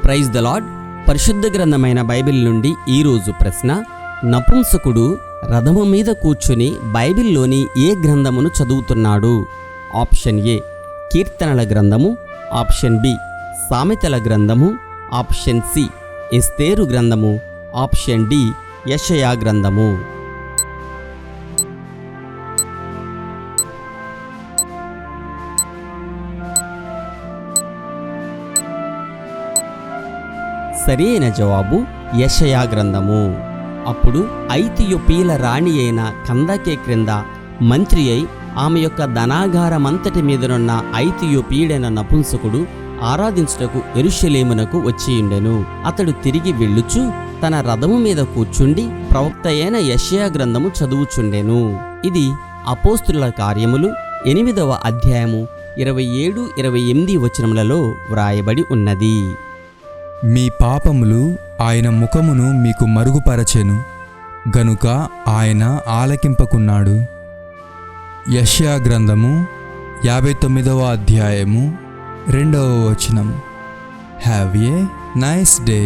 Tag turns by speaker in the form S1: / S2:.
S1: Praise the lord. పరిశుద్ధ గ్రంథమైన Bible నుండి ఈరోజు ప్రశ్న: నపుంసకుడు రథము మీద కూర్చుని బైబిల్లోని ఏ గ్రంథమును చదువుతున్నాడు? ఆప్షన్ ఏ కీర్తనల గ్రంథము, ఆప్షన్ బి సామెతల గ్రంథము, ఆప్షన్ సి ఎస్తేరు గ్రంథము, ఆప్షన్ డి యెషయా గ్రంథము. సరైన జవాబు యెషయా గ్రంథము. అప్పుడు ఐతియోపియల రాణి అయిన కందకే క్రింద మంత్రి అయి ఆమె యొక్క ధనాగారమంతటి మీదనున్న ఐతియోపియుడైన నపుంసకుడు ఆరాధించుటకు యెరూషలేమునకు వచ్చియుండెను. అతడు తిరిగి వెళ్ళుచు తన రథము మీద కూర్చుండి ప్రవక్త అయిన యెషయా గ్రంథము చదువుచుండెను. ఇది అపోస్తుల కార్యములు 8వ అధ్యాయము 27-28 వచనములలో వ్రాయబడి ఉన్నది.
S2: మీ పాపములు ఆయన ముఖమును మీకు మరుగుపరచెను గనుక ఆయన ఆలకింపకున్నాడు. యెషయా గ్రంథము 59వ అధ్యాయము 2వ వచనం. Have a nice day.